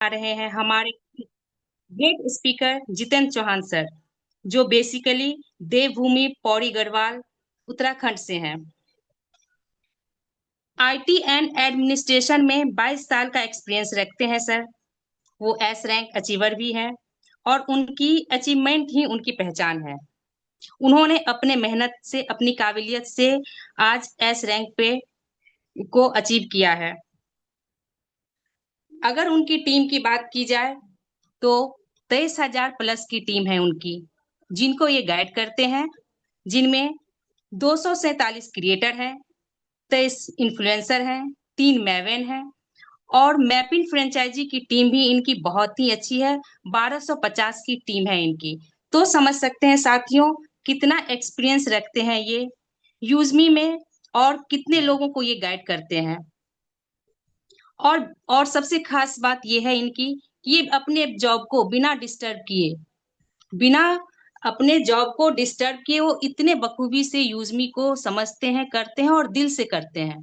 आ रहे हैं हमारे great speaker Jitendra Chauhan sir, जो बेसिकली देवभूमि पौड़ी गढ़वाल उत्तराखंड से हैं। आईटी एंड एडमिनिस्ट्रेशन में 22 साल का एक्सपीरियंस रखते हैं सर। वो एस रैंक अचीवर भी हैं और उनकी अचीवमेंट ही उनकी पहचान है। उन्होंने अपने मेहनत से, अपनी काबिलियत से आज एस रैंक पे को अचीव किया है। अगर उनकी टीम की बात की जाए तो 23,000 प्लस की टीम है उनकी, जिनको ये गाइड करते हैं, जिनमें 247 क्रिएटर हैं, 23 इन्फ्लुएंसर हैं, 3 मैवेन हैं और मैपिंग फ्रेंचाइजी की टीम भी इनकी बहुत ही अच्छी है। 1250 की टीम है इनकी। तो समझ सकते हैं साथियों, कितना एक्सपीरियंस रखते हैं ये यूजमी में और कितने लोगों को ये गाइड करते हैं। और सबसे खास बात ये है इनकी कि ये अपने जॉब को बिना डिस्टर्ब किए, बिना अपने जॉब को डिस्टर्ब किए वो इतने बखूबी से यूजमी को समझते हैं, करते हैं और दिल से करते हैं।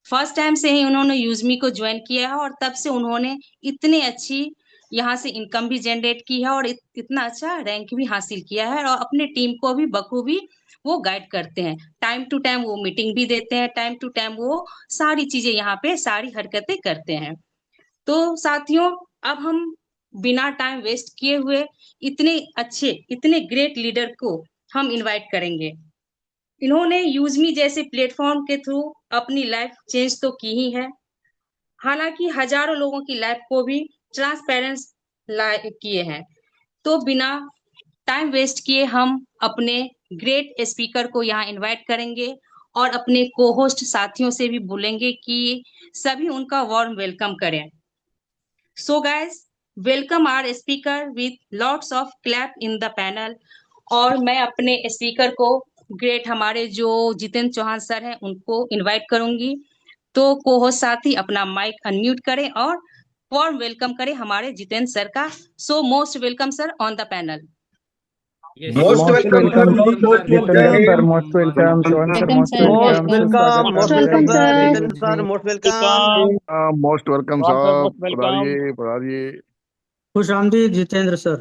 फर्स्ट टाइम से ही उन्होंने यूजमी को ज्वाइन किया है और तब से उन्होंने इतनी अच्छी यहाँ से इनकम भी जनरेट की है और इतना अच्छा रैंक भी हासिल किया है और अपने टीम को भी बखूबी वो गाइड करते हैं। टाइम टू टाइम वो मीटिंग भी देते हैं, टाइम टू टाइम वो सारी चीजें यहाँ पे सारी हरकतें करते हैं। तो साथियों, अब हम बिना टाइम वेस्ट किए हुए इतने अच्छे, इतने ग्रेट लीडर को हम इनवाइट करेंगे। इन्होंने यूजमी जैसे प्लेटफॉर्म के थ्रू अपनी लाइफ चेंज तो की ही है, हालांकि हजारों लोगों की लाइफ को भी ट्रांसपेरेंट किए हैं। तो बिना टाइम वेस्ट किए हम अपने ग्रेट स्पीकर को यहाँ इनवाइट करेंगे और अपने को होस्ट साथियों से भी बोलेंगे कि सभी उनका वार्म वेलकम करें। So guys, welcome our speaker with lots of clap in the panel. और मैं अपने स्पीकर को ग्रेट हमारे जो जितेंद्र चौहान सर हैं उनको इनवाइट करूंगी। तो को होस्ट साथी अपना माइक अनम्यूट करें और वार्म वेलकम करें हमारे जितेंद्र सर का। So most welcome sir on the panel. Yes, Most Most welcome, sir. welcome, Most sir. Jitendra welcome. sir. Most welcome, Chauhan sir. Welcome Most sir, Most welcome. Welcome. welcome, Suswagat most है welcome, आपका sir. जी। Jiten sir, most welcome. Welcome. Most welcome, Chauhan sir, साहब. most welcome. पधारिए पधारिए. खुश आमदीद Jitendra sir.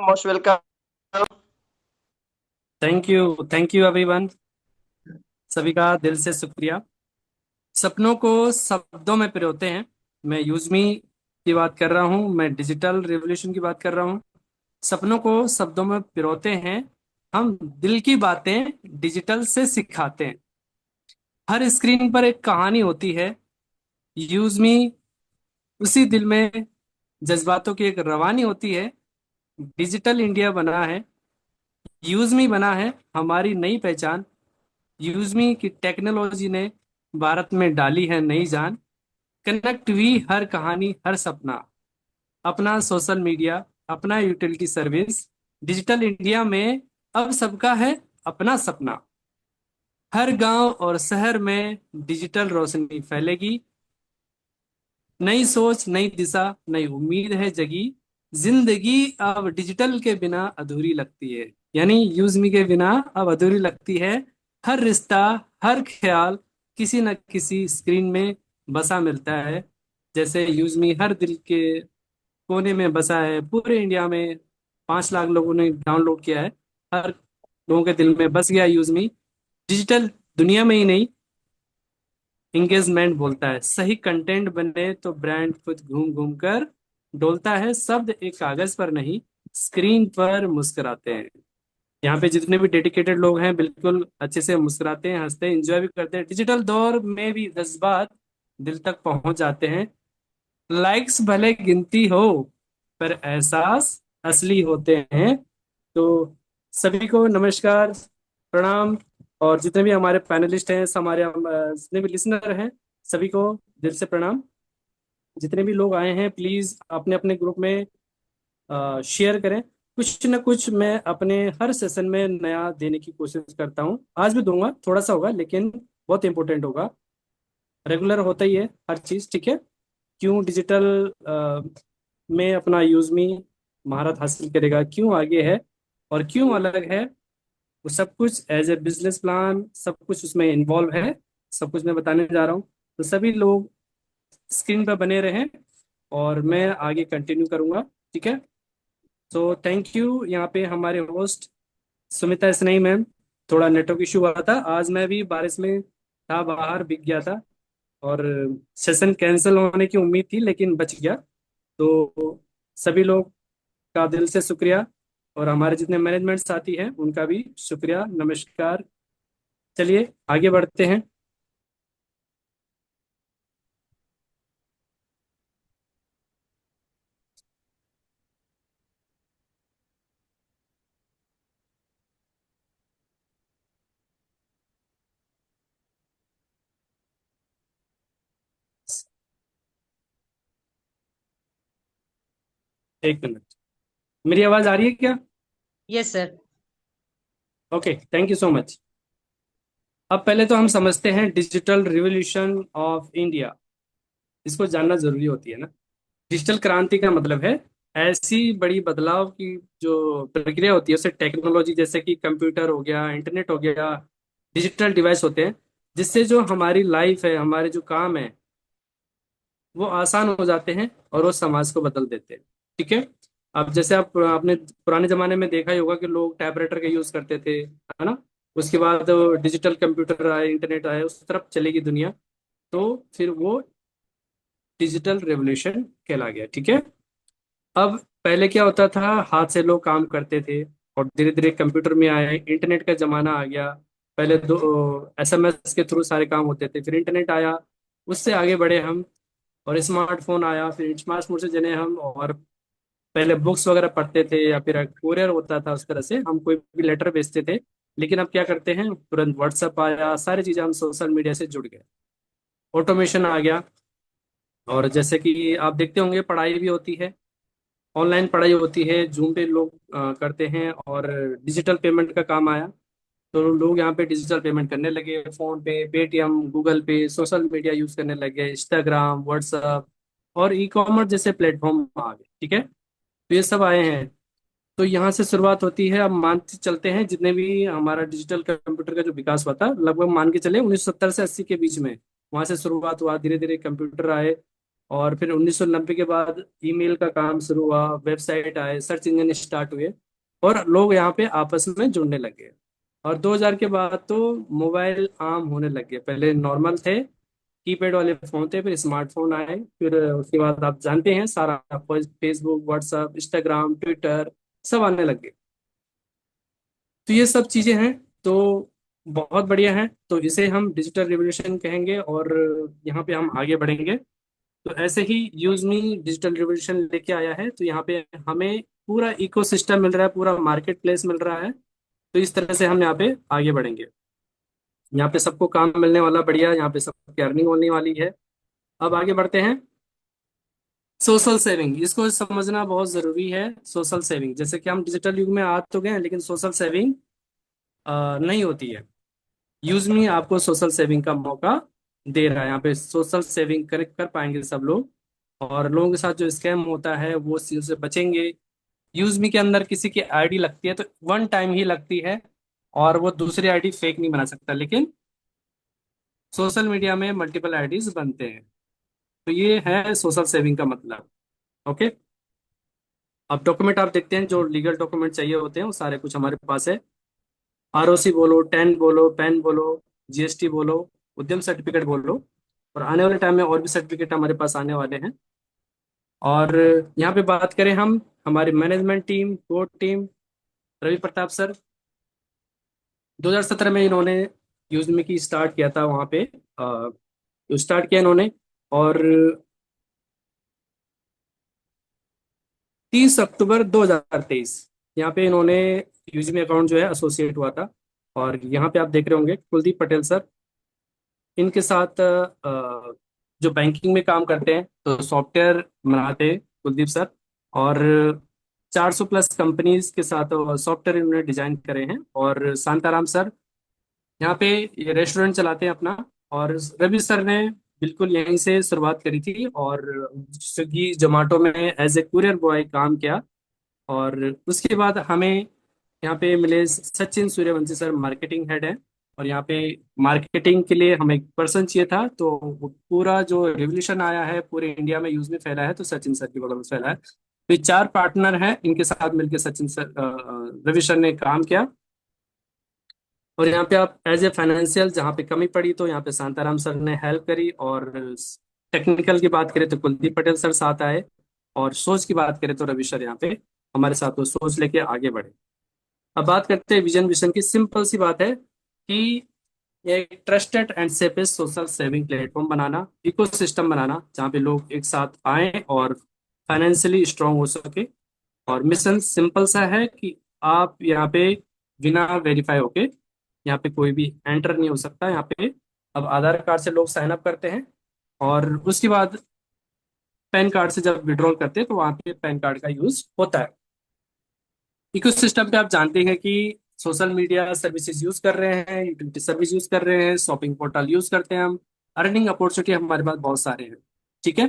Most welcome. Thank you everyone. सभी का दिल से शुक्रिया। सपनों को शब्दों में पिरोते हैं। मैं यूजमी की बात कर रहा हूँ, मैं डिजिटल रिवॉल्यूशन की बात कर रहा हूँ। सपनों को शब्दों में पिरोते हैं, हम दिल की बातें डिजिटल से सिखाते हैं। हर स्क्रीन पर एक कहानी होती है, यूजमी उसी दिल में जज्बातों की एक रवानी होती है। डिजिटल इंडिया बना है, यूजमी बना है हमारी नई पहचान। यूजमी की टेक्नोलॉजी ने भारत में डाली है नई जान। कनेक्ट हुई हर कहानी, हर सपना, अपना सोशल मीडिया, अपना यूटिलिटी सर्विस। डिजिटल इंडिया में अब सबका है अपना सपना। हर गांव और शहर में डिजिटल रोशनी फैलेगी। नई सोच, नई दिशा, नई उम्मीद है जगी। जिंदगी अब डिजिटल के बिना अधूरी लगती है, यानी यूजमी के बिना अब अधूरी लगती है। हर रिश्ता, हर ख्याल किसी न किसी स्क्रीन में बसा मिलता है। जैसे यूजमी हर दिल के कोने में बसा है। पूरे इंडिया में 5 लाख लोगों ने डाउनलोड किया है। हर लोगों के दिल में बस गया यूजमी। डिजिटल दुनिया में ही नहीं, इंगेजमेंट बोलता है। सही कंटेंट बने तो ब्रांड खुद घूम घूम कर डोलता है। शब्द एक कागज पर नहीं, स्क्रीन पर मुस्कुराते हैं। यहाँ पे जितने भी डेडिकेटेड लोग हैं बिल्कुल अच्छे से मुस्कुराते हैं, हंसते हैं, एंजॉय भी करते हैं। डिजिटल दौर में भी जज्बात दिल तक पहुंच जाते हैं। लाइक्स भले गिनती हो, पर एहसास असली होते हैं। तो सभी को नमस्कार, प्रणाम। और जितने भी हमारे पैनलिस्ट हैं, हमारे जितने भी लिसनर हैं, सभी को दिल से प्रणाम। जितने भी लोग आए हैं प्लीज अपने अपने ग्रुप में शेयर करें। कुछ न कुछ मैं अपने हर सेशन में नया देने की कोशिश करता हूँ। आज भी दूंगा, थोड़ा सा होगा लेकिन बहुत इंपॉर्टेंट होगा। रेगुलर होता ही है हर चीज, ठीक है। क्यों डिजिटल में अपना यूजमी महारत हासिल करेगा, क्यों आगे है और क्यों अलग है, वो सब कुछ एज ए बिजनेस प्लान सब कुछ उसमें इन्वॉल्व है। सब कुछ मैं बताने जा रहा हूँ। तो सभी लोग स्क्रीन पर बने रहें और मैं आगे कंटिन्यू करूंगा। ठीक है, तो थैंक यू। यहाँ पे हमारे होस्ट सुमिता स्नेही मैम, थोड़ा नेटवर्क इशू हुआ था, आज मैं भी बारिश में था, बाहर भीग गया था और सेशन कैंसिल होने की उम्मीद थी लेकिन बच गया। तो सभी लोग का दिल से शुक्रिया, और हमारे जितने मैनेजमेंट साथी हैं उनका भी शुक्रिया, नमस्कार। चलिए आगे बढ़ते हैं। एक मिनट, मेरी आवाज आ रही है क्या? Yes sir. Okay, thank you so much. अब पहले तो हम समझते हैं डिजिटल रिवॉल्यूशन ऑफ इंडिया, इसको जानना जरूरी होती है ना। डिजिटल क्रांति का मतलब है ऐसी बड़ी बदलाव की जो प्रक्रिया होती है, उसे टेक्नोलॉजी जैसे कि कंप्यूटर हो गया, इंटरनेट हो गया, डिजिटल डिवाइस होते हैं, जिससे जो हमारी लाइफ है, हमारे जो काम है, वो आसान हो जाते हैं और वो समाज को बदल देते हैं। ठीक है, अब जैसे आपने पुराने जमाने में देखा ही होगा कि लोग टाइपराइटर का यूज करते थे, है ना। उसके बाद डिजिटल कंप्यूटर आए, इंटरनेट आए, उस तरफ चलेगी दुनिया, तो फिर वो डिजिटल रेवोल्यूशन कहला गया। ठीक है, अब पहले क्या होता था, हाथ से लोग काम करते थे और धीरे धीरे कंप्यूटर में आए, इंटरनेट का जमाना आ गया। पहले दो एसएमएस के थ्रू सारे काम होते थे, फिर इंटरनेट आया, उससे आगे बढ़े हम, और स्मार्टफोन आया, फिर स्मार्टफोन से जने हम, और पहले बुक्स वगैरह पढ़ते थे या फिर कुरियर होता था, उस तरह से हम कोई भी लेटर भेजते थे। लेकिन अब क्या करते हैं, तुरंत व्हाट्सएप आया, सारी चीजें हम सोशल मीडिया से जुड़ गए, ऑटोमेशन आ गया। और जैसे कि आप देखते होंगे, पढ़ाई भी होती है, ऑनलाइन पढ़ाई होती है, जूम पे लोग करते हैं, और डिजिटल पेमेंट का काम आया, तो लोग यहाँ पे डिजिटल पेमेंट करने लगे, फोन पे, पेटीएम, गूगल पे, सोशल मीडिया यूज करने लगे, इंस्टाग्राम, व्हाट्सएप और ई कॉमर्स जैसे प्लेटफॉर्म आ गए। ठीक है, तो ये सब आए हैं। तो यहाँ से शुरुआत होती है। अब मानते चलते हैं जितने भी हमारा डिजिटल कंप्यूटर का जो विकास हुआ था, लगभग मान के चले 1970 से 80 के बीच में, वहां से शुरुआत हुआ, धीरे धीरे कंप्यूटर आए, और फिर 1990 के बाद ईमेल का काम शुरू हुआ, वेबसाइट आए, सर्च इंजन स्टार्ट हुए, और लोग यहाँ पे आपस में जुड़ने लगे। और 2000 के बाद तो मोबाइल आम होने लगे, पहले नॉर्मल थे, कीपैड वाले फोन थे, फिर स्मार्टफोन आए, फिर उसके बाद आप जानते हैं सारा, फेसबुक, व्हाट्सएप, इंस्टाग्राम, ट्विटर सब आने लगे। तो ये सब चीजें हैं, तो बहुत बढ़िया है, तो इसे हम डिजिटल रिवोल्यूशन कहेंगे, और यहाँ पे हम आगे बढ़ेंगे। तो ऐसे ही यूज मी डिजिटल रिवोल्यूशन लेके आया है, तो यहाँ पे हमें पूरा इकोसिस्टम मिल रहा है, पूरा मार्केट प्लेस मिल रहा है, तो इस तरह से हम यहाँ पे आगे बढ़ेंगे। यहाँ पे सबको काम मिलने वाला, बढ़िया, यहाँ पे सबकी अर्निंग होने वाली है। अब आगे बढ़ते हैं। सोशल सेविंग, इसको समझना बहुत जरूरी है। सोशल सेविंग, जैसे कि हम डिजिटल युग में आ तो गए हैं, लेकिन सोशल सेविंग नहीं होती है। यूज मी आपको सोशल सेविंग का मौका दे रहा है, यहाँ पे सोशल सेविंग कर पाएंगे सब लोग, और लोगों के साथ जो स्कैम होता है वो उस चीज से बचेंगे। यूज मी के अंदर किसी की आईडी लगती है तो वन टाइम ही लगती है, और वो दूसरी आईडी फेक नहीं बना सकता, लेकिन सोशल मीडिया में मल्टीपल आईडीज बनते हैं। तो ये है सोशल सेविंग का मतलब। ओके, अब डॉक्यूमेंट आप देखते हैं, जो लीगल डॉक्यूमेंट चाहिए होते हैं वो सारे कुछ हमारे पास है। आरओसी बोलो, टेन बोलो, पैन बोलो, जीएसटी बोलो, उद्यम सर्टिफिकेट बोलो, और आने वाले टाइम में और भी सर्टिफिकेट हमारे पास आने वाले हैं। और यहाँ पे बात करें हम, हमारी management team, core team, Ravi Pratap sir 2017 में इन्होंने यूजमी की स्टार्ट किया था, वहाँ पे स्टार्ट किया इन्होंने, और 30 अक्टूबर 2023 यहाँ पे इन्होंने यूजमी अकाउंट जो है एसोसिएट हुआ था। और यहाँ पे आप देख रहे होंगे कुलदीप पटेल सर, इनके साथ जो बैंकिंग में काम करते हैं, तो सॉफ्टवेयर बनाते हैं कुलदीप सर, और 400 प्लस कंपनीज के साथ सॉफ्टवेयर इन्होंने डिजाइन करे हैं। और शांताराम सर यहाँ पे ये रेस्टोरेंट चलाते हैं अपना, और रवि सर ने बिल्कुल यहीं से शुरुआत करी थी, और स्विगी जोमेटो में एज ए कुरियर बॉय काम किया। और उसके बाद हमें यहाँ पे मिले Sachin Suryavanshi sir, marketing head है, और यहाँ पे मार्केटिंग के लिए हमें एक पर्सन चाहिए था, तो वो पूरा जो रिवोल्यूशन आया है पूरे इंडिया में यूज में फैला है तो सचिन सर की बगल में फैला है। तो ये 4 पार्टनर हैं, इनके साथ मिलकर सचिन सर रवि सर ने काम किया। और यहाँ पे आप एज ए फाइनेंशियल जहाँ पे कमी पड़ी तो यहाँ पे शांताराम सर ने हेल्प करी, और टेक्निकल की बात करें तो कुलदीप पटेल सर साथ आए, और सोच की बात करें तो रवि सर यहाँ पे हमारे साथ वो सोच लेके आगे बढ़े। अब बात करते हैं विजन विजन की। सिंपल सी बात है कि एक trusted and safest social saving platform बनाना, इकोसिस्टम बनाना जहाँ पे लोग एक साथ आए और फाइनेंशियली स्ट्रांग हो सके। और मिशन सिंपल सा है कि आप यहाँ पे बिना वेरीफाई होके यहाँ पे कोई भी एंटर नहीं हो सकता यहाँ पे। अब आधार कार्ड से लोग साइन अप करते हैं, और उसके बाद पैन कार्ड से जब विड्रॉल करते हैं तो वहाँ पे पैन कार्ड का यूज होता है। इकोसिस्टम पे आप जानते हैं कि सोशल मीडिया सर्विसेज यूज कर रहे हैं, यूटिलिटी सर्विस यूज कर रहे हैं, शॉपिंग पोर्टल यूज करते हैं हम, अर्निंग अपॉर्चुनिटी हमारे पास बहुत सारे हैं। ठीक है,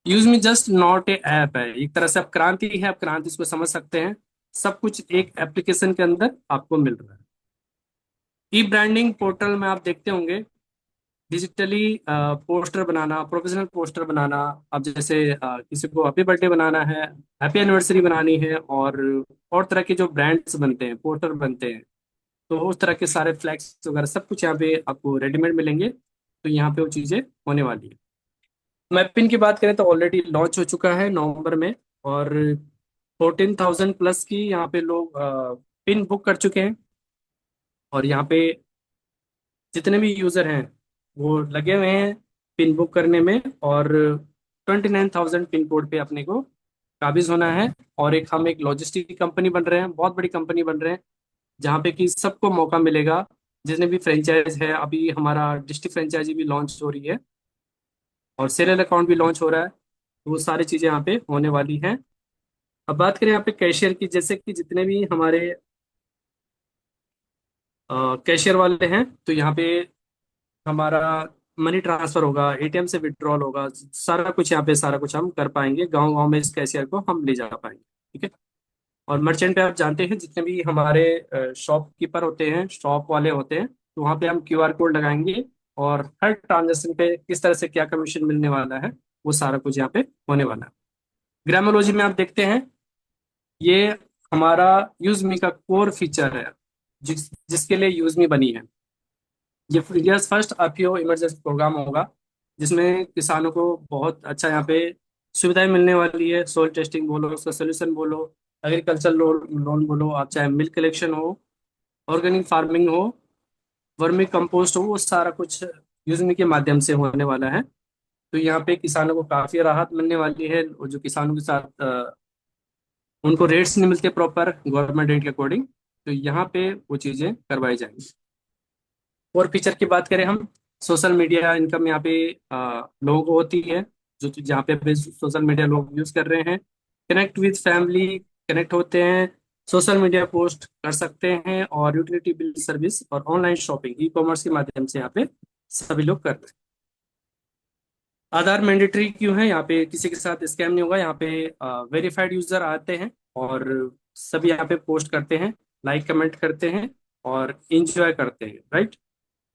use me just not a app है, एक तरह से अब क्रांति है, आप क्रांति इसको समझ सकते हैं। सब कुछ एक एप्लीकेशन के अंदर आपको मिल रहा है। ई ब्रांडिंग पोर्टल में आप देखते होंगे डिजिटली पोस्टर बनाना, प्रोफेशनल पोस्टर बनाना। अब जैसे किसी को हैप्पी बर्थडे बनाना है, हैप्पी एनिवर्सरी बनानी है, और तरह के जो ब्रांड्स बनते हैं, पोस्टर बनते हैं, तो उस तरह के सारे फ्लैक्स वगैरह सब कुछ यहाँ पे आपको रेडीमेड मिलेंगे। तो यहाँ पे वो चीज़ें होने वाली है। मैपिन की बात करें तो ऑलरेडी लॉन्च हो चुका है नवंबर में, और 14,000 प्लस की यहाँ पे लोग पिन बुक कर चुके हैं। और यहाँ पे जितने भी यूजर हैं वो लगे हुए हैं पिन बुक करने में, और 29,000 पिन कोड पे अपने को काबिज होना है। और हम एक लॉजिस्टिक कंपनी बन रहे हैं, बहुत बड़ी कंपनी बन रहे हैं, जहाँ पे कि सबको मौका मिलेगा। जितने भी फ्रेंचाइज है, अभी हमारा डिस्ट्रिक्ट फ्रेंचाइजी भी लॉन्च हो रही है, और सेरियल अकाउंट भी लॉन्च हो रहा है, तो वो सारी चीज़ें यहाँ पे होने वाली हैं। अब बात करें यहाँ पे कैशियर की, जैसे कि जितने भी हमारे कैशियर वाले हैं, तो यहाँ पे हमारा मनी ट्रांसफर होगा, एटीएम से विड्रॉल होगा, सारा कुछ यहाँ पे सारा कुछ हम कर पाएंगे। गांव गांव में इस कैशियर को हम ले जा पाएंगे। ठीक है, और मर्चेंट पे आप जानते हैं जितने भी हमारे शॉपकीपर होते हैं, शॉप वाले होते हैं, तो वहाँ पे हम क्यूआर कोड लगाएंगे, और हर ट्रांजेक्शन पे किस तरह से क्या कमीशन मिलने वाला है वो सारा कुछ यहाँ पे होने वाला है। ग्रामोलॉजी में आप देखते हैं ये हमारा यूजमी का कोर फीचर है, जिसके लिए यूजमी बनी है। ये India's first IPO emergency program होगा, जिसमें किसानों को बहुत अच्छा यहाँ पे सुविधाएं मिलने वाली है। सोil टेस्टिंग बोलो, उसका सोल्यूशन बोलो, एग्रीकल्चर लोन लोन बोलो, आप चाहे मिल्क कलेक्शन हो, ऑर्गेनिक फार्मिंग हो, वर्मी कंपोस्ट हो, वो सारा कुछ यूजमी के माध्यम से होने वाला है। तो यहाँ पे किसानों को काफी राहत मिलने वाली है, और जो किसानों के साथ उनको रेट्स नहीं मिलते प्रॉपर गवर्नमेंट रेट के अकॉर्डिंग, तो यहाँ पे वो चीजें करवाई जाएंगी। और फीचर की बात करें हम, सोशल मीडिया इनकम यहाँ पे लोगों को होती है, जो जहाँ पे सोशल मीडिया लोग यूज कर रहे हैं, कनेक्ट विद फैमिली, कनेक्ट होते हैं, सोशल मीडिया पोस्ट कर सकते हैं, और यूटिलिटी बिल सर्विस और ऑनलाइन शॉपिंग ई कॉमर्स के माध्यम से यहाँ पे सभी लोग कर रहे हैं। आधार मैंडेटरी क्यों है, यहाँ पे किसी के साथ स्कैम नहीं होगा। यहाँ पे वेरीफाइड यूजर आते हैं, और सभी यहाँ पे पोस्ट करते हैं, लाइक कमेंट करते हैं, और इंजॉय करते हैं, राइट।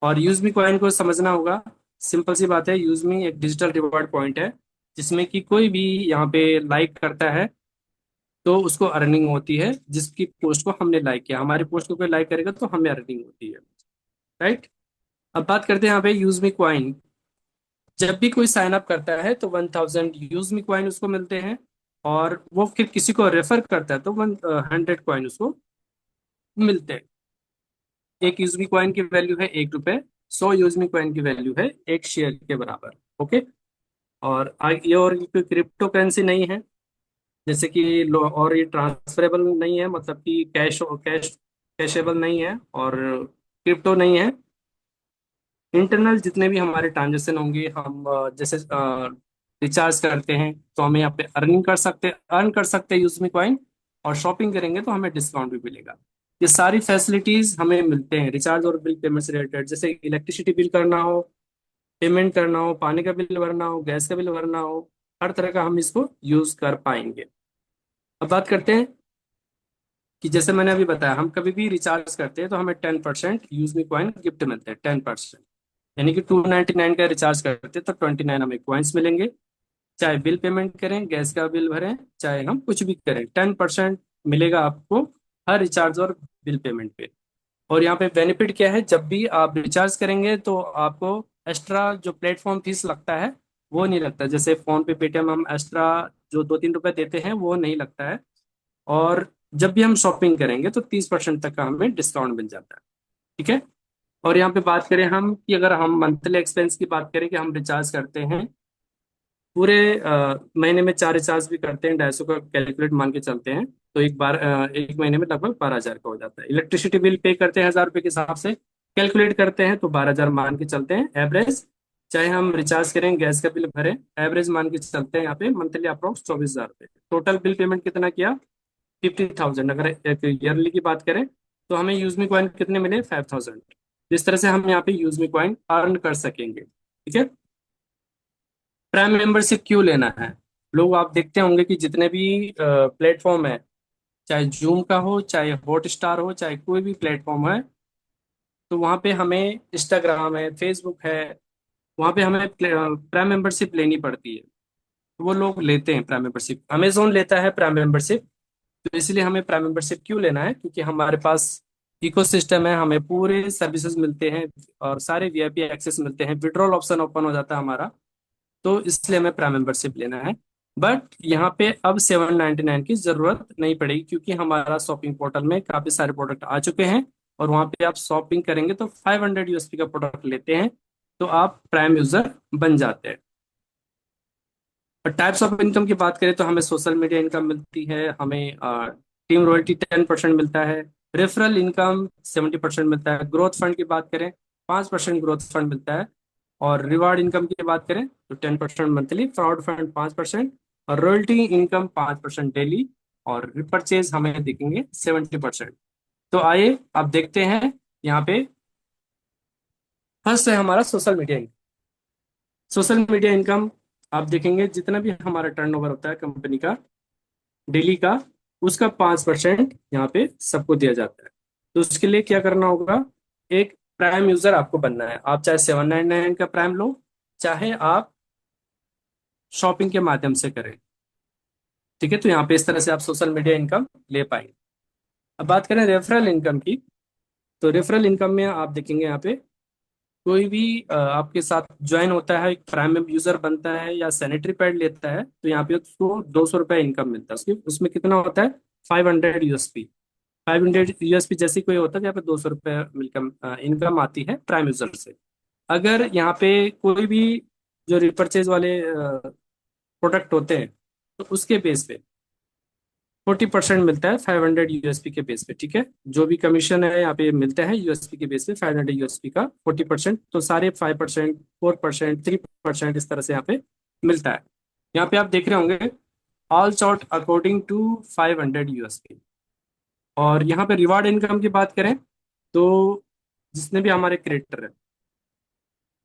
और यूजमी कॉइन को समझना होगा, सिंपल सी बात है, यूजमी एक डिजिटल रिवॉर्ड पॉइंट है, जिसमें कि कोई भी यहाँ पे लाइक करता है तो उसको अर्निंग होती है, जिसकी पोस्ट को हमने लाइक किया, हमारी पोस्ट को कोई लाइक करेगा तो हमें अर्निंग होती है, राइट। अब बात करते हैं यहाँ पे यूजमी कॉइन। जब भी कोई साइन अप करता है तो 1,000 यूजमी कॉइन उसको मिलते हैं, और वो फिर किसी को रेफर करता है तो 100 कॉइन उसको मिलते हैं। एक यूजमी कॉइन की वैल्यू है 1 रुपए, 100 यूजमी कॉइन की वैल्यू है 1 शेयर के बराबर। ओके, और ये कोई क्रिप्टो करेंसी नहीं है, जैसे कि और ये ट्रांसफरेबल नहीं है, मतलब कि कैशेबल नहीं है, और क्रिप्टो नहीं है। इंटरनल जितने भी हमारे ट्रांजेक्शन होंगे, हम जैसे रिचार्ज करते हैं तो हमें यहाँ पे अर्न कर सकते हैं यूजमी कॉइन, और शॉपिंग करेंगे तो हमें डिस्काउंट भी मिलेगा। ये सारी फैसिलिटीज हमें मिलते हैं रिचार्ज और बिल पेमेंट से रिलेटेड, जैसे इलेक्ट्रिसिटी बिल करना हो, पेमेंट करना हो, पानी का बिल भरना हो, गैस का बिल भरना हो, हर तरह का हम इसको यूज कर पाएंगे। अब बात करते हैं कि जैसे मैंने अभी बताया, हम कभी भी रिचार्ज करते हैं तो हमें 10% यूजमी कॉइन गिफ्ट मिलते हैं, 10%। यानी कि 299 का रिचार्ज करते हैं तो 29 हमें कॉइन्स मिलेंगे। चाहे बिल पेमेंट करें, गैस का बिल भरें, चाहे हम कुछ भी करें, 10% मिलेगा आपको हर रिचार्ज और बिल पेमेंट पे। और यहाँ पे बेनिफिट क्या है, जब भी आप रिचार्ज करेंगे तो आपको एक्स्ट्रा जो प्लेटफॉर्म फीस लगता है वो नहीं लगता। जैसे फोन पे, पेटीएम हम एक्स्ट्रा जो 2-3 रुपए देते हैं वो नहीं लगता है। और जब भी हम शॉपिंग करेंगे तो 30% तक का हमें डिस्काउंट मिल जाता है। ठीक है। और यहाँ पे बात करें हम कि अगर हम मंथली एक्सपेंस की बात करें कि हम रिचार्ज करते हैं पूरे महीने में 4 रिचार्ज भी करते हैं, 250 का कैलकुलेट मान के चलते हैं, तो एक महीने में लगभग 12,000 का हो जाता है। इलेक्ट्रिसिटी बिल पे करते हैं 1,000 रुपये के हिसाब से कैलकुलेट करते हैं तो 12,000 मान के चलते हैं एवरेज। चाहे हम रिचार्ज करें, गैस का बिल भरें, एवरेज मान के चलते हैं यहाँ पे मंथली अप्रोक्स 24,000 रुपये। टोटल बिल पेमेंट कितना किया, 50,000। अगर एक ईयरली की बात करें तो हमें यूजमी कॉइन कितने मिले, 5,000। इस तरह से हम यहाँ पे यूजमी कॉइन अर्न कर सकेंगे। ठीक है। प्राइम मेंबरशिप क्यों लेना है, लोग आप देखते होंगे कि जितने भी प्लेटफॉर्म है, चाहे जूम का हो, चाहे हॉट स्टार हो, चाहे कोई भी प्लेटफॉर्म है, तो वहाँ पे हमें इंस्टाग्राम है, फेसबुक है, वहाँ पे हमें प्राइम मेंबरशिप लेनी पड़ती है। तो वो लोग लेते हैं प्राइम मेंबरशिप, अमेजोन लेता है प्राइम मेंबरशिप। तो इसलिए हमें प्राइम मेंबरशिप क्यों लेना है, क्योंकि हमारे पास इकोसिस्टम है, हमें पूरे सर्विसेज मिलते हैं और सारे वीआईपी एक्सेस मिलते हैं, विड्रॉल ऑप्शन ओपन हो जाता है हमारा। तो इसलिए हमें प्राइम मेंबरशिप लेना है। बट यहाँ पे अब 799 की जरूरत नहीं पड़ेगी, क्योंकि हमारा शॉपिंग पोर्टल में काफी सारे प्रोडक्ट आ चुके हैं। और वहाँ पे आप शॉपिंग करेंगे तो 500 यूएसपी का प्रोडक्ट लेते हैं तो आप प्राइम यूजर बन जाते हैं। और टाइप्स ऑफ इनकम की बात करें तो हमें सोशल मीडिया इनकम मिलती है, हमें टीम रॉयल्टी 10% मिलता है, रेफरल इनकम 70% मिलता है, ग्रोथ फंड की बात करें 5% ग्रोथ फंड मिलता है, और रिवार्ड इनकम की बात करें तो 10% मंथली, फ्रॉड फंड 5%, और रॉयल्टी इनकम 5% डेली, और रिपर्चेज हमें दिखेंगे 70%। तो आइए आप देखते हैं यहाँ पे। फर्स्ट है हमारा social media income. Social media income आप देखेंगे जितना भी हमारा टर्नओवर होता है कंपनी का डेली का, उसका 5% यहाँ पे सबको दिया जाता है। तो उसके लिए क्या करना होगा, एक प्राइम यूजर आपको बनना है। आप चाहे 799 का प्राइम लो, चाहे आप शॉपिंग के माध्यम से करें। ठीक है। तो यहाँ पे इस तरह से आप सोशल मीडिया इनकम ले पाएंगे। अब बात करें रेफरल इनकम की, तो रेफरल इनकम में आप देखेंगे यहाँ पे कोई भी आपके साथ ज्वाइन होता है, एक प्राइम यूजर बनता है या सैनिटरी पैड लेता है, तो यहाँ पे उसको 200 रुपये इनकम मिलता है। उसकी उसमें कितना होता है, 500 यूएसपी। 500 यूएसपी जैसे कोई होता है, यहाँ पे 200 रुपये इनकम आती है प्राइम यूजर से। अगर यहाँ पे कोई भी जो रिपर्चेज वाले प्रोडक्ट होते हैं तो उसके बेस पे 40% मिलता है 500 यूएसपी के बेस पे। ठीक है। जो भी कमीशन है यहाँ पे मिलता है यूएसपी के बेस पे, 500 यूएसपी का 40%, तो सारे 5%, 4%, 3% इस तरह से यहाँ पे मिलता है। यहाँ पे आप देख रहे होंगे all sort according to 500 USP. और यहाँ पे रिवार्ड इनकम की बात करें तो जितने भी हमारे क्रिएटर है,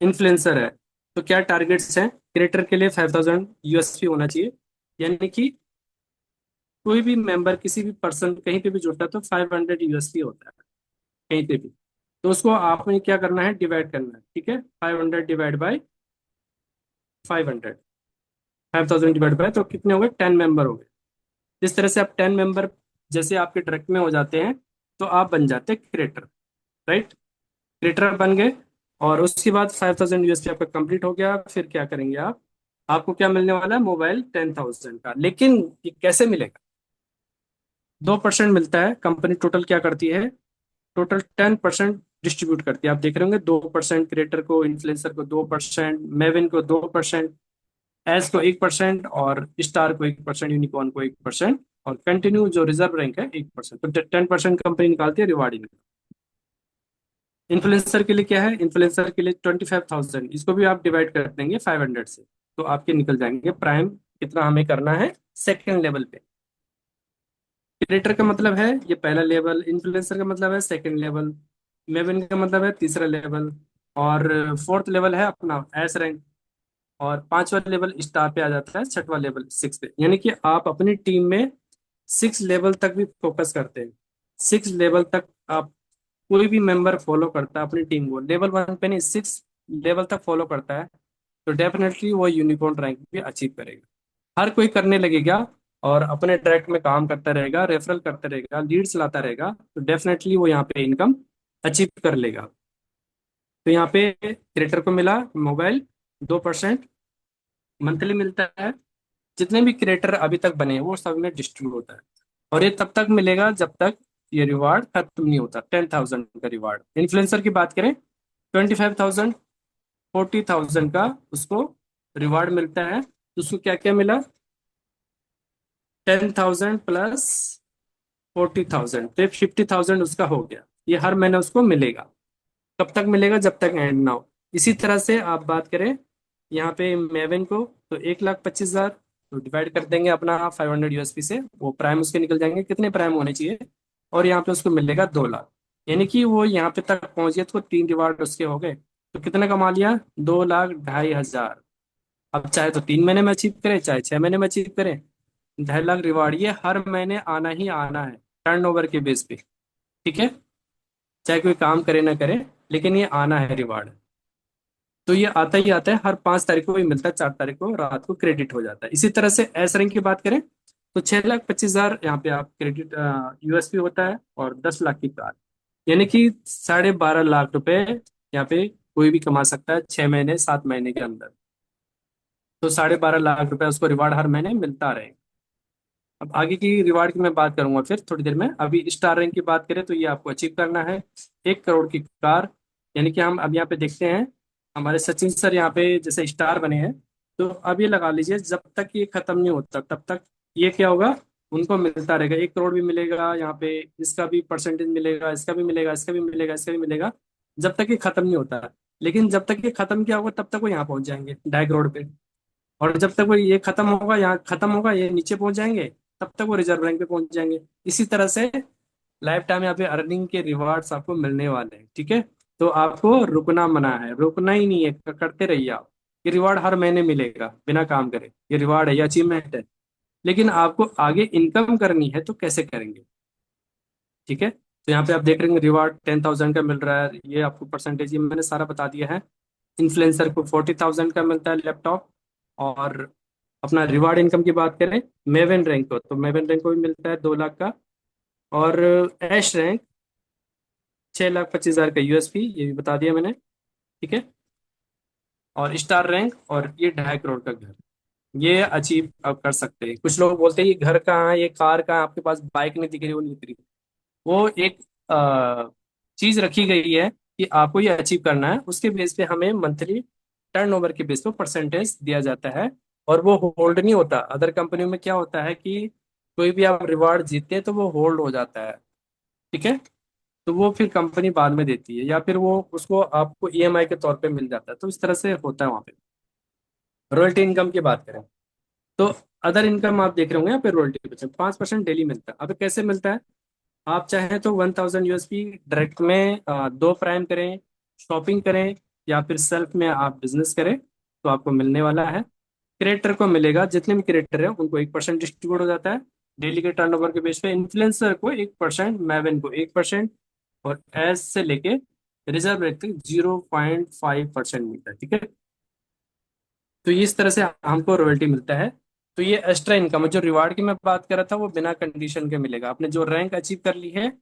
इन्फ्लुएंसर है, तो क्या टारगेट्स हैं, क्रिएटर के लिए 5,000 यूएसपी होना चाहिए। यानी कि कोई भी मेंबर, किसी भी पर्सन कहीं पे भी जुड़ता है तो 500 यूएसडी होता है कहीं पे भी। तो उसको आपने क्या करना है, डिवाइड करना है। ठीक है। 500 डिवाइड बाय 500, 5,000 डिवाइड बाय, तो कितने हो गए, 10 मेंबर हो गए। इस तरह से आप 10 मेंबर जैसे आपके डायरेक्ट में हो जाते हैं तो आप बन जाते हैं क्रिएटर। राइट। क्रिएटर बन गए और उसके बाद 5,000 यूएसपी आपका कंप्लीट हो गया। फिर क्या करेंगे आप, आपको क्या मिलने वाला है, मोबाइल 10,000 का। लेकिन ये कैसे मिलेगा, 2% मिलता है। कंपनी टोटल क्या करती है, टोटल 10% डिस्ट्रीब्यूट करती है। आप देख रहे होंगे 2% क्रिएटर को, इन्फ्लुएंसर को 2%, मेविन को 2%, एस को 1%, और स्टार को 1%, यूनिकॉर्न को 1%, और कंटिन्यू जो रिजर्व रैंक है 1%। तो 10% कंपनी निकालती है रिवार्ड इनकम। इन्फ्लुएंसर के लिए क्या है, इन्फ्लुएंसर के लिए 25,000, इसको भी आप डिवाइड कर देंगे 500 से, तो आपके निकल जाएंगे प्राइम। कितना हमें करना है, सेकेंड लेवल पे। क्रिएटर का मतलब है ये पहला लेवल, इन्फ्लुएंसर का मतलब है सेकंड लेवल, मेवन का मतलब है तीसरा लेवल, और फोर्थ लेवल है अपना एस रैंक, और पांचवा लेवल स्टार पे आ जाता है, छठवां लेवल 6 पे। यानी कि आप अपनी टीम में 6 लेवल तक भी फोकस करते हैं। 6 लेवल तक आप कोई भी मेंबर फॉलो करता है अपनी टीम को, लेवल 1 पे नहीं 6 लेवल तक फॉलो करता है, तो डेफिनेटली वो यूनिकॉर्न रैंक भी अचीव करेगा। हर कोई करने लगेगा और अपने ट्रैक में काम करता रहेगा, रेफरल करता रहेगा, लीड्स लाता रहेगा, तो डेफिनेटली वो यहाँ पे इनकम अचीव कर लेगा। तो यहाँ पे क्रिएटर को मिला मोबाइल 2% मंथली मिलता है। जितने भी क्रिएटर अभी तक बने हैं वो सब में डिस्ट्रीब्यूट होता है, और ये तब तक मिलेगा जब तक ये रिवार्ड खत्म नहीं होता। 10,000 का रिवार्ड। इन्फ्लुएंसर की बात करें 25,000 40,000 का उसको रिवार्ड मिलता है। तो उसको क्या क्या मिला, 10,000 प्लस 40,000, तो 50,000 उसका हो गया। ये हर महीने उसको मिलेगा। कब तक मिलेगा, जब तक एंड ना हो। इसी तरह से आप बात करें यहाँ पे मेवन को, तो 1,25,000 तो डिवाइड कर देंगे अपना 500 यूएसपी से, वो प्राइम उसके निकल जाएंगे, कितने प्राइम होने चाहिए, और यहाँ पे उसको मिलेगा 2 लाख। यानी कि वो यहाँ पे तक पहुंच गया तो 3 रिवार्ड उसके हो गए, तो कितना कमा लिया, 2,02,500। अब चाहे तो 3 महीने में अचीव करे, चाहे 6 महीने में अचीव करे, 2.5 लाख रिवार्ड ये हर महीने आना ही आना है, टर्नओवर के बेस पे। ठीक है, चाहे कोई काम करे ना करे, लेकिन ये आना है रिवार्ड। तो ये आता ही आता है, हर 5 तारीख को ही मिलता है, 4 तारीख को रात को क्रेडिट हो जाता है। इसी तरह से एस रैंक की बात करें तो 6,25,000 यहाँ पे आप क्रेडिट यूएसपी होता है, और 10 लाख की कार, यानी कि 12.5 लाख रुपए यहाँ पे कोई भी कमा सकता है 6 महीने 7 महीने के अंदर। तो 12.5 लाख रुपए उसको रिवार्ड हर महीने मिलता रहेगा। अब आगे की रिवार्ड की मैं बात करूंगा फिर थोड़ी देर में। अभी स्टार रैंक की बात करें तो ये आपको अचीव करना है 1 करोड़ की कार। यानी कि हम अब यहाँ पे देखते हैं हमारे सचिन सर यहाँ पे जैसे स्टार बने हैं, तो अब ये लगा लीजिए जब तक ये खत्म नहीं होता तब तक ये क्या होगा, उनको मिलता रहेगा। 1 करोड़ भी मिलेगा यहाँ पे, इसका भी परसेंटेज मिलेगा, इसका भी मिलेगा, इसका भी मिलेगा, इसका भी मिलेगा, जब तक ये खत्म नहीं होता। लेकिन जब तक ये खत्म क्या होगा तब तक वो यहाँ पहुंच जाएंगे 2.5 करोड़ पे, और जब तक वो ये खत्म होगा, यहाँ खत्म होगा, ये नीचे पहुंच जाएंगे, तब तक वो रिजर्व रैंक पे पहुंच जाएंगे। इसी तरह से लाइफ टाइम यहाँ पे अर्निंग के रिवार्ड्स आपको मिलने वाले हैं। ठीक है, तो आपको रुकना मना है, रुकना ही नहीं है, करते रहिए आप। ये रिवार्ड हर महीने मिलेगा बिना काम करे, ये रिवार्ड है, ये अचीवमेंट है। लेकिन आपको आगे इनकम करनी है तो कैसे करेंगे। ठीक है, तो यहाँ पे आप देख रहे हैं रिवार्ड 10,000 का मिल रहा है, ये आपको परसेंटेज ये मैंने सारा बता दिया है। इन्फ्लुएंसर को 40,000 का मिलता है लैपटॉप। और अपना रिवार्ड इनकम की बात करें मेवन रैंक को, तो मेवन रैंक को भी मिलता है 2 लाख का। और ऐश रैंक 6,25,000 का यूएसपी, ये भी बता दिया मैंने। ठीक है, और स्टार रैंक और ये 2.5 करोड़ का घर, ये अचीव आप कर सकते हैं। कुछ लोग बोलते हैं ये घर कहाँ है, ये कार कहाँ है, आपके पास बाइक नहीं दिख रही, वो नहीं दिख रही। वो एक चीज रखी गई है कि आपको ये अचीव करना है, उसके बेस पे हमें मंथली टर्नओवर के बेस पे परसेंटेज दिया जाता है, और वो होल्ड नहीं होता। अदर कंपनियों में क्या होता है कि कोई भी आप रिवार्ड जीतते हैं तो वो होल्ड हो जाता है। ठीक है, तो वो फिर कंपनी बाद में देती है, या फिर वो उसको आपको ईएमआई के तौर पे मिल जाता है। तो इस तरह से होता है वहाँ पे। रॉयल्टी इनकम की बात करें तो अदर इनकम आप देख रहे होंगे यहाँ पे रॉयल्टी पे 5% डेली मिलता है। अब कैसे मिलता है, आप चाहें तो 1,000 यूएसपी डायरेक्ट में 2 प्राइम करें, शॉपिंग करें, या फिर सेल्फ में आप बिजनेस करें, तो आपको मिलने वाला है। क्रिएटर को मिलेगा, जितने भी क्रिएटर हैं उनको 1% डिस्ट्रीब्यूट हो जाता है डेली के टर्नओवर के बेस पे। इन्फ्लुएंसर को 1%, मैवन को 1%, और एस से लेके रिजर्व रेट तक 0.5% मिलता है। ठीक है, तो इस तरह से हमको रॉयल्टी मिलता है। तो ये एक्स्ट्रा इनकम है। जो रिवार्ड की मैं बात कर रहा था वो बिना कंडीशन के मिलेगा। आपने जो रैंक अचीव कर ली है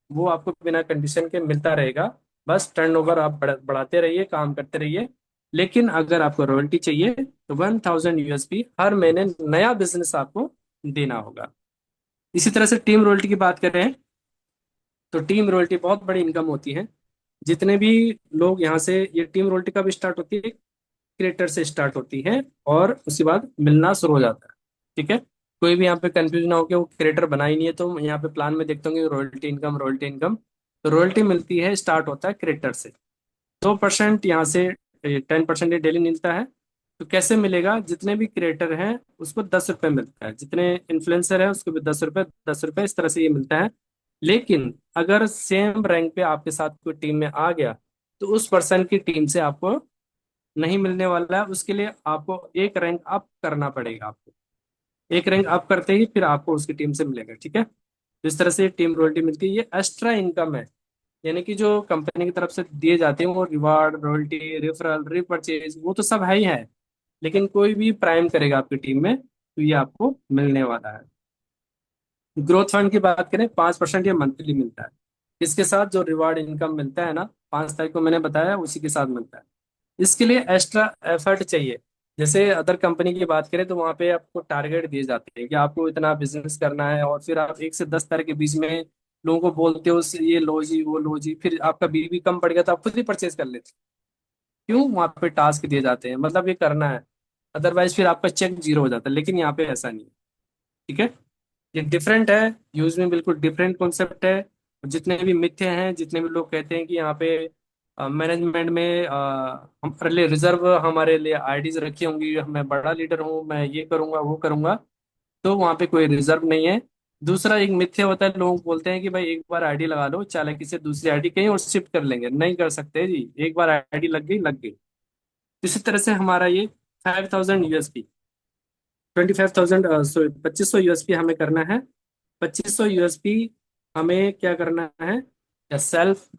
वो आपको बिना कंडीशन के मिलता रहेगा। बस टर्नओवर आप बढ़ाते रहिए, काम करते रहिए। लेकिन अगर आपको रॉयल्टी चाहिए तो 1,000 यूएसपी हर महीने नया बिजनेस आपको देना होगा। इसी तरह से टीम रॉयल्टी की बात करें तो टीम रॉयल्टी बहुत बड़ी इनकम होती है। जितने भी लोग यहाँ से, ये टीम रॉयल्टी कब स्टार्ट होती है, क्रिएटर से स्टार्ट होती है, और उसके बाद मिलना शुरू हो जाता है। ठीक है, कोई भी यहाँ पे कंफ्यूज ना हो कि वो क्रिएटर बना ही नहीं है। तो यहाँ पे प्लान में देखते होंगे रॉयल्टी इनकम, रॉयल्टी इनकम। तो रॉयल्टी मिलती है, स्टार्ट होता है क्रिएटर से। 2% यहाँ से 10% डेली मिलता है। तो कैसे मिलेगा, जितने भी क्रिएटर हैं उसको 10 रुपये मिलता है, जितने इन्फ्लुएंसर है उसको भी 10 रुपये, 10 रुपये, इस तरह से ये मिलता है। लेकिन अगर सेम रैंक पे आपके साथ कोई टीम में आ गया तो उस पर्सन की टीम से आपको नहीं मिलने वाला है। उसके लिए आपको 1 रैंक अप करना पड़ेगा। आपको 1 रैंक अप करते ही फिर आपको उसकी टीम से मिलेगा। ठीक है, तो इस तरह से टीम रॉयल्टी मिलती है। ये एक्स्ट्रा इनकम है, यानी कि जो कंपनी की तरफ से दिए जाते हैं वो रिवार्ड, रॉयल्टी, रेफरल, रीपरचेज, वो तो सब है ही है, लेकिन कोई भी प्राइम करेगा आपकी टीम में तो ये आपको मिलने वाला है। ग्रोथ फंड की बात करें, 5% ये मंथली मिलता है। इसके साथ जो रिवार्ड इनकम मिलता है ना, 5 तारीख को मैंने बताया, उसी के साथ मिलता है। इसके लिए एक्स्ट्रा एफर्ट चाहिए। जैसे अदर कंपनी की बात करें तो वहाँ पे आपको टारगेट दिए जाते हैं कि आपको इतना बिजनेस करना है, और फिर आप 1 से 10 तारीख के बीच में लोगों को बोलते हो ये लो जी वो लो जी, फिर आपका बिल भी कम पड़ गया तो आप खुद ही परचेज कर लेते हो। क्यों? वहाँ पे टास्क दिए जाते हैं, मतलब ये करना है, अदरवाइज फिर आपका चेक जीरो हो जाता है। लेकिन यहाँ पे ऐसा नहीं है, ठीक है। ये डिफरेंट है, यूज में बिल्कुल डिफरेंट कॉन्सेप्ट है। जितने भी मिथ्य हैं, जितने भी लोग कहते हैं कि यहाँ पे मैनेजमेंट में हमारे लिए रिजर्व, हमारे लिए आईडीज रखी होंगी, मैं बड़ा लीडर हूँ, मैं ये करूंगा वो करूंगा, तो वहाँ पे कोई रिजर्व नहीं है। दूसरा एक मिथ्या होता है, लोग बोलते हैं कि भाई एक बार आईडी लगा लो, चालाकी से दूसरी आईडी कहीं और शिफ्ट कर लेंगे। नहीं कर सकते जी, एक बार आईडी लग गई लग गई। इसी तरह से हमारा ये 5000 USP, 25,000 सॉरी 2500 USP हमें करना है। 2500 USP हमें क्या करना है, या सेल्फ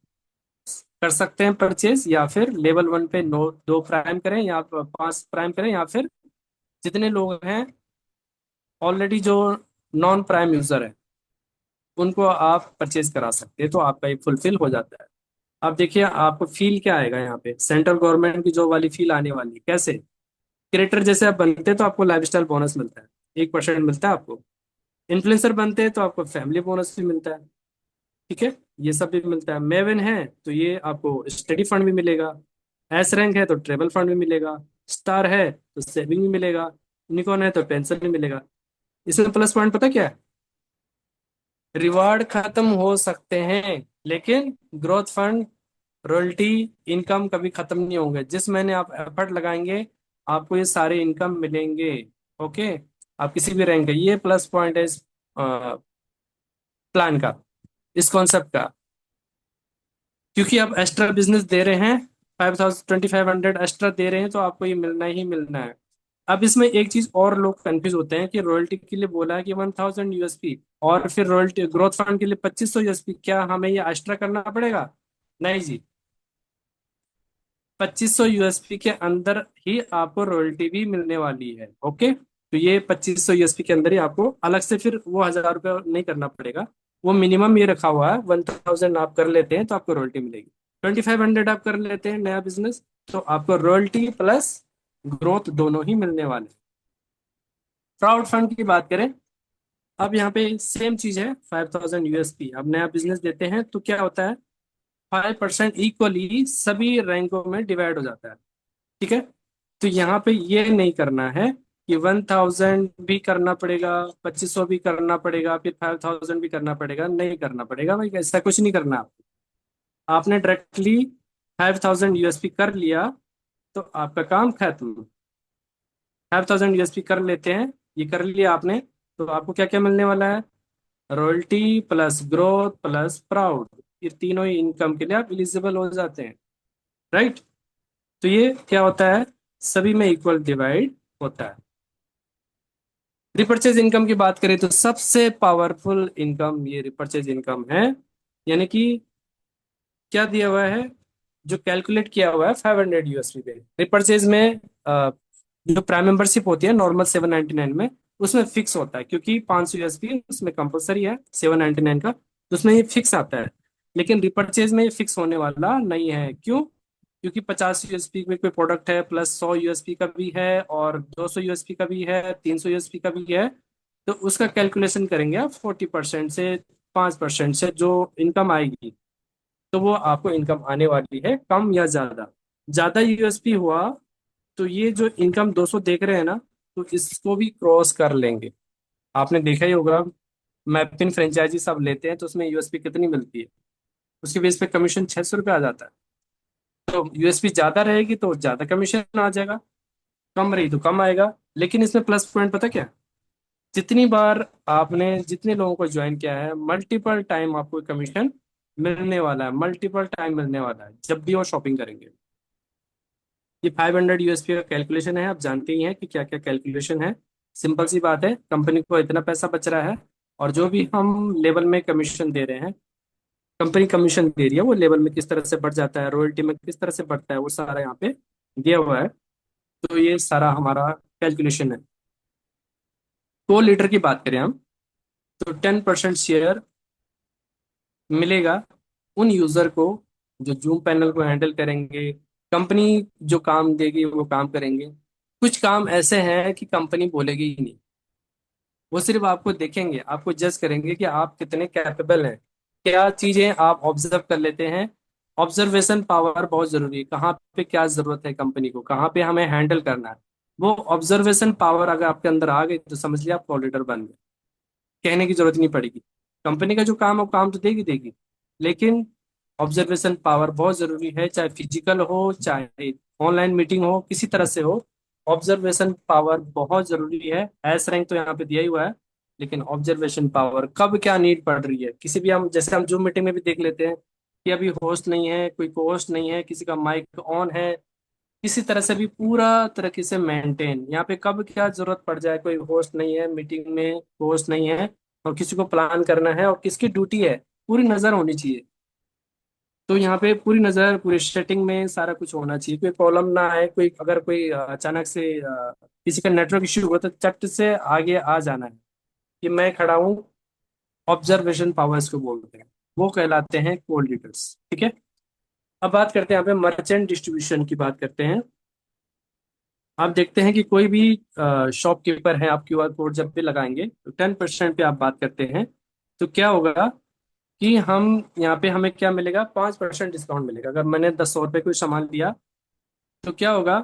कर सकते हैं परचेज, या फिर लेवल 1 पे 2 प्राइम करें या 5 प्राइम करें, या फिर जितने लोग हैं ऑलरेडी जो नॉन प्राइम यूजर है उनको आप परचेज करा सकते हैं, तो आपका ये फुलफिल हो जाता है। अब देखिए आपको फील क्या आएगा, यहाँ पे सेंट्रल गवर्नमेंट की जॉब वाली फील आने वाली है। कैसे? क्रिएटर जैसे आप बनते हैं तो आपको लाइफस्टाइल बोनस मिलता है, 1% मिलता है आपको। इन्फ्लुएंसर बनते हैं तो आपको फैमिली बोनस भी मिलता है, ठीक है, ये सब भी मिलता है। मेवन है तो ये आपको स्टडी फंड भी मिलेगा। एस रैंक है तो ट्रेवल फंड भी मिलेगा। स्टार है तो सेविंग भी मिलेगा। निकॉन है तो पेंशन भी मिलेगा। इसमें प्लस पॉइंट पता क्या है? रिवार्ड खत्म हो सकते हैं, लेकिन ग्रोथ फंड, रॉयल्टी, इनकम कभी खत्म नहीं होंगे। जिस महीने आप एफर्ट लगाएंगे आपको ये सारे इनकम मिलेंगे। ओके, आप किसी भी रैंक है, ये प्लस पॉइंट है इस प्लान का, इस कॉन्सेप्ट का। क्योंकि आप एक्स्ट्रा बिजनेस दे रहे हैं, 2500 एक्स्ट्रा दे रहे हैं, तो आपको ये मिलना ही मिलना है। अब इसमें एक चीज और लोग कंफ्यूज होते हैं कि रॉयल्टी के लिए बोला है कि 1000 USP, और फिर रॉयल्टी ग्रोथ फंड के लिए 2500 USP, क्या हमें ये एक्स्ट्रा करना पड़ेगा? नहीं जी, 2500 USP के अंदर ही आपको रॉयल्टी भी मिलने वाली है। ओके, तो ये 2500 USP के अंदर ही आपको अलग से फिर वो 1000 रुपये नहीं करना पड़ेगा। वो मिनिमम ये रखा हुआ है, 1000 आप कर लेते हैं तो आपको रॉयल्टी मिलेगी। 2500 आप कर लेते हैं नया बिजनेस, तो आपको रॉयल्टी प्लस ग्रोथ दोनों ही मिलने वाले। क्राउड फंड की बात करें, अब यहाँ पे सेम चीज है, 5000 USP। अब नया बिजनेस देते हैं तो क्या होता है, 5% इक्वली सभी रैंकों में डिवाइड हो जाता है, ठीक है। तो यहाँ पे ये नहीं करना है कि 1000 भी करना पड़ेगा, 2500 भी करना पड़ेगा, फिर 5000 भी करना पड़ेगा। नहीं करना पड़ेगा भाई, ऐसा कुछ नहीं करना आपको। आपने डायरेक्टली 5000 USP कर लिया तो आपका काम खत्म। 5000 USP कर लेते हैं, ये कर लिया आपने, तो आपको क्या क्या मिलने वाला है? Royalty plus growth plus proud, ये तीनों ही इनकम के लिए आप एलिजिबल हो जाते हैं, राइट। तो ये क्या होता है, सभी में इक्वल डिवाइड होता है। रिपर्चेज इनकम की बात करें तो सबसे पावरफुल इनकम ये रिपर्चेज इनकम है। यानी कि क्या दिया हुआ है, जो कैलकुलेट किया हुआ है 500 USP पे। रिपर्चेज में जो प्राइम मेंबरशिप होती है नॉर्मल 799 में, उसमें फिक्स होता है, क्योंकि 500 USP उसमें कंपलसरी है 799 का, तो उसमें ये फिक्स आता है। लेकिन रिपर्चेज में ये फिक्स होने वाला नहीं है। क्यों? क्योंकि 50 USP में कोई प्रोडक्ट है, प्लस 100 USP का भी है, और 200 USP का भी है, 300 USP का भी है। तो उसका कैलकुलेशन करेंगे आप 40% से, 5% से जो इनकम आएगी, तो वो आपको इनकम आने वाली है कम या ज्यादा। ज्यादा यूएसपी हुआ तो ये जो इनकम 200 देख रहे हैं ना, तो इसको भी क्रॉस कर लेंगे। आपने देखा ही होगा, मैपिन फ्रेंचाइजी सब लेते हैं तो उसमें यूएसपी कितनी मिलती है, उसके बेस पे कमीशन 600 रुपये आ जाता है। तो यूएसपी ज्यादा रहेगी तो ज्यादा कमीशन आ जाएगा, कम रही तो कम आएगा। लेकिन इसमें प्लस पॉइंट पता क्या है? जितनी बार आपने जितने लोगों को ज्वाइन किया है, मल्टीपल टाइम आपको कमीशन मिलने वाला है, मल्टीपल टाइम मिलने वाला है जब भी वो शॉपिंग करेंगे। ये 500 USP का कैलकुलेशन है, आप जानते ही हैं कि क्या क्या कैलकुलेशन है। सिंपल सी बात है, कंपनी को इतना पैसा बच रहा है, और जो भी हम लेवल में कमीशन दे रहे हैं, कंपनी कमीशन दे रही है, वो लेवल में किस तरह से बढ़ जाता है, रॉयल्टी में किस तरह से बढ़ता है, वो सारा यहाँ पे दिया हुआ है। तो ये सारा हमारा कैलकुलेशन है। को लीडर की बात करें हम, तो 10% शेयर मिलेगा उन यूजर को जो जूम पैनल को हैंडल करेंगे। कंपनी जो काम देगी वो काम करेंगे। कुछ काम ऐसे हैं कि कंपनी बोलेगी ही नहीं, वो सिर्फ आपको देखेंगे, आपको जज करेंगे कि आप कितने कैपेबल हैं, क्या चीजें आप ऑब्जर्व कर लेते हैं। ऑब्जर्वेशन पावर बहुत जरूरी है, कहाँ पे क्या जरूरत है कंपनी को, कहाँ पे हमें हैंडल करना है। वो ऑब्जर्वेशन पावर अगर आपके अंदर आ गई तो समझ लिया आप कोऑर्डिनेटर बन गए, कहने की जरूरत नहीं पड़ेगी। कंपनी का जो काम है वो काम तो देगी देगी, लेकिन ऑब्जर्वेशन पावर बहुत जरूरी है, चाहे फिजिकल हो चाहे ऑनलाइन मीटिंग हो, किसी तरह से हो। ऑब्जर्वेशन पावर बहुत जरूरी है। एस रैंक तो यहाँ पे दिया ही हुआ है, लेकिन ऑब्जर्वेशन पावर कब क्या नीड पड़ रही है, किसी भी हम जैसे हम जूम मीटिंग में भी देख लेते हैं कि अभी होस्ट नहीं है, कोई को होस्ट नहीं है, किसी का माइक ऑन है, किसी तरह से भी पूरा तरीके से मेंटेन, यहाँ पे कब क्या जरूरत पड़ जाए, कोई होस्ट नहीं है मीटिंग में, होस्ट नहीं है, और किसी को प्लान करना है और किसकी ड्यूटी है, पूरी नजर होनी चाहिए। तो यहाँ पे पूरी नजर, पूरी सेटिंग में सारा कुछ होना चाहिए, कोई प्रॉब्लम ना आए। कोई अगर कोई अचानक से किसी का नेटवर्क इश्यू हुआ तो चट से आगे आ जाना है कि मैं खड़ा हूँ। ऑब्जर्वेशन पावर्स को बोलते हैं, वो कहलाते हैं कोल्ड लीडर्स। ठीक है, अब बात करते हैं यहाँ पे मर्चेंट डिस्ट्रीब्यूशन की बात करते हैं। आप देखते हैं कि कोई भी शॉपकीपर है, आप क्यूआर कोड जब भी लगाएंगे तो 10% पे आप बात करते हैं, तो क्या होगा कि हम यहाँ पे हमें क्या मिलेगा, 5% डिस्काउंट मिलेगा। अगर मैंने 10 रुपये कोई सामान लिया तो क्या होगा,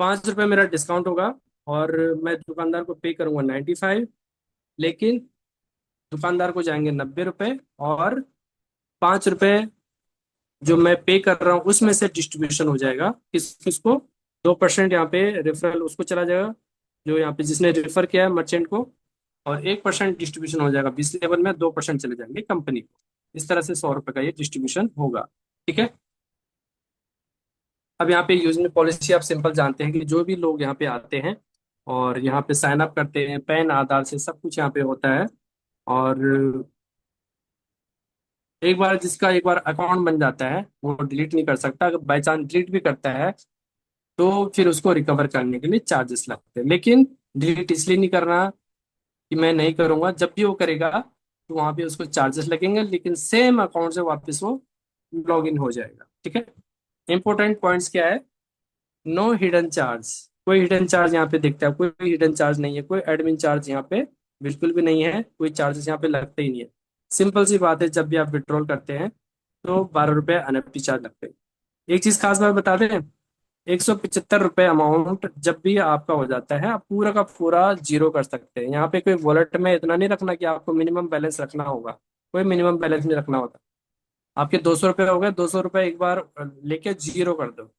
5 रुपये मेरा डिस्काउंट होगा, और मैं दुकानदार को पे करूंगा 95, लेकिन दुकानदार को जाएंगे 90 रुपये, और 5 रुपये जो मैं पे कर रहा हूँ उसमें से डिस्ट्रीब्यूशन हो जाएगा किस किसको, 2% यहाँ पे रेफरल उसको चला जाएगा जो यहाँ पे जिसने रेफर किया है मर्चेंट को, और 1% डिस्ट्रीब्यूशन हो जाएगा 20 लेवल में, 2% चले जाएंगे कंपनी को। इस तरह से 100 रुपये का ये डिस्ट्रीब्यूशन होगा। ठीक है, अब यहाँ पे यूजर पॉलिसी आप सिंपल जानते हैं कि जो भी लोग यहाँ पे आते हैं और यहाँ पे साइन अप करते हैं, पैन आधार से सब कुछ यहाँ पे होता है, और एक बार अकाउंट बन जाता है वो डिलीट नहीं कर सकता। अगर बाई चांस डिलीट भी करता है तो फिर उसको रिकवर करने के लिए चार्जेस लगते हैं, लेकिन डिलीट इसलिए नहीं करना कि मैं नहीं करूंगा, जब भी वो करेगा तो वहां पे उसको चार्जेस लगेंगे, लेकिन सेम अकाउंट से वापस वो लॉग इन हो जाएगा। ठीक है, इंपॉर्टेंट पॉइंट्स क्या है, नो हिडन चार्ज, कोई हिडन चार्ज यहाँ पे दिखता है, कोई हिडन चार्ज नहीं है, कोई एडमिन चार्ज यहाँ पे बिल्कुल भी नहीं है, कोई चार्जेस यहाँ पे लगते ही नहीं है। सिंपल सी बात है, जब भी आप विड्रॉल करते हैं तो 12 रुपये एनएफटी चार्ज लगते हैं। एक चीज खास बात बता दें, 175 रुपये अमाउंट जब भी आपका हो जाता है आप पूरा का पूरा जीरो कर सकते हैं। यहाँ पे कोई वॉलेट में इतना नहीं रखना कि आपको मिनिमम बैलेंस रखना होगा, कोई मिनिमम बैलेंस नहीं रखना होता। आपके 200 रुपये हो गए, 200 रुपये एक बार लेके जीरो कर दो।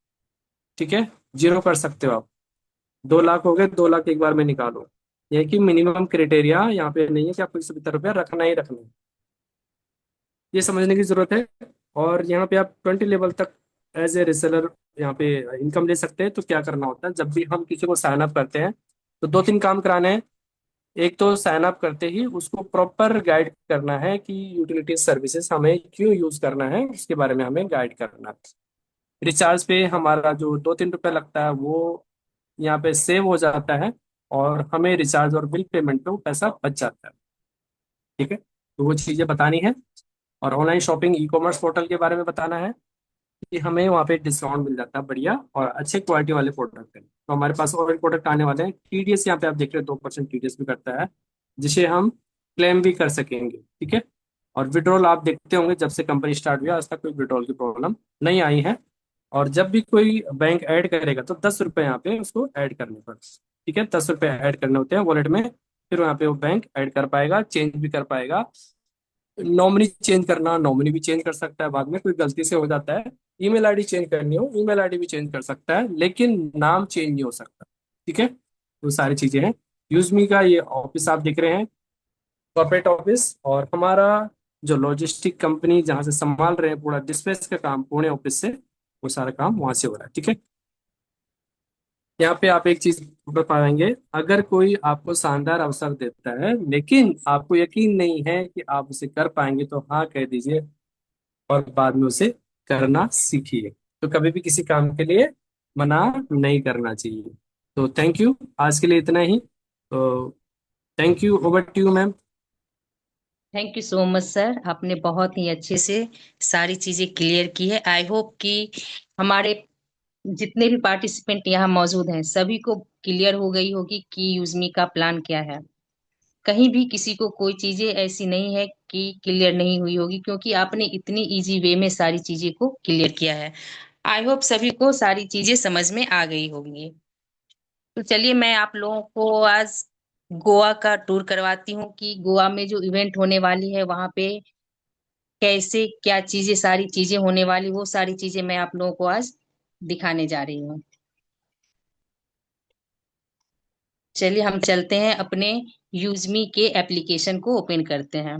ठीक है, जीरो कर सकते हो आप। 2 लाख हो गए, 2 लाख एक बार में निकालो। यह कि मिनिमम क्राइटेरिया यहाँ पे नहीं है कि आपको 175 रुपया रखना ही रखना है, ये समझने की जरूरत है। और यहाँ पे आप 20 लेवल तक एज ए रिसेलर यहाँ पे इनकम ले सकते हैं। तो क्या करना होता है, जब भी हम किसी को साइन अप करते हैं तो 2-3 काम कराने हैं। एक तो साइन अप करते ही उसको प्रॉपर गाइड करना है कि यूटिलिटी सर्विसेज हमें क्यों यूज करना है, उसके बारे में हमें गाइड करना है। रिचार्ज पे हमारा जो 2-3 रुपये लगता है वो यहाँ पे सेव हो जाता है, और हमें रिचार्ज और बिल पेमेंट पे वो पैसा बच जाता है। ठीक है, तो वो चीजें बतानी है। और online shopping e commerce portal के बारे में बताना है कि हमें वहाँ पे डिस्काउंट मिल जाता है बढ़िया, और अच्छे क्वालिटी वाले प्रोडक्ट है। तो हमारे पास और प्रोडक्ट आने वाले हैं। टीडीएस यहाँ पे आप देख रहे हैं 2% टीडीएस भी करता है, जिसे हम क्लेम भी कर सकेंगे। ठीक है, और विड्रॉल आप देखते होंगे जब से कंपनी स्टार्ट हुई आज तक कोई विड्रॉल की प्रॉब्लम नहीं आई है। और जब भी कोई बैंक ऐड करेगा तो 10 रुपये यहाँ पे उसको ऐड करने पड़ते हैं। ठीक है, 10 रुपये ऐड करने होते हैं वॉलेट में, फिर वहाँ पे वो बैंक ऐड कर पाएगा, चेंज भी कर पाएगा। नॉमिनी चेंज करना, नॉमिनी भी चेंज कर सकता है, बाद में कोई गलती से हो जाता है। ईमेल आईडी चेंज करनी हो, ईमेल आईडी भी चेंज कर सकता है, लेकिन नाम चेंज नहीं हो सकता। ठीक है, तो सारी चीजें हैं। यूजमी का ये ऑफिस आप देख रहे हैं, कॉर्पोरेट ऑफिस, और हमारा जो लॉजिस्टिक कंपनी जहाँ से संभाल रहे हैं पूरा डिस्पैच का काम, पुणे ऑफिस से वो सारा काम वहां से हो रहा है। ठीक है, यहाँ पे आप एक चीज पढ़ पाएंगे, अगर कोई आपको शानदार अवसर देता है लेकिन आपको यकीन नहीं है कि आप उसे कर पाएंगे तो हाँ कह दीजिए और बाद में उसे करना सीखिए। तो कभी भी किसी काम के लिए मना नहीं करना चाहिए। तो थैंक यू, आज के लिए इतना ही। तो thank you, over to you ma'am. Thank you so much sir, आपने बहुत ही अच्छे से सारी चीजें क्लियर की है। आई होप कि हमारे जितने भी पार्टिसिपेंट यहाँ मौजूद हैं सभी को क्लियर हो गई होगी कि यूजमी का प्लान क्या है। कहीं भी किसी को कोई चीजें ऐसी नहीं है कि क्लियर नहीं हुई होगी, क्योंकि आपने इतनी इजी वे में सारी चीजें को क्लियर किया है। आई होप सभी को सारी चीजें समझ में आ गई होंगी। तो चलिए मैं आप लोगों को आज गोवा का टूर करवाती हूँ कि गोवा में जो इवेंट होने वाली है वहां पे कैसे क्या चीजें सारी चीजें होने वाली, वो सारी चीजें मैं आप लोगों को आज दिखाने जा रही हूँ। चलिए हम चलते हैं, अपने यूजमी के एप्लीकेशन को ओपन करते हैं।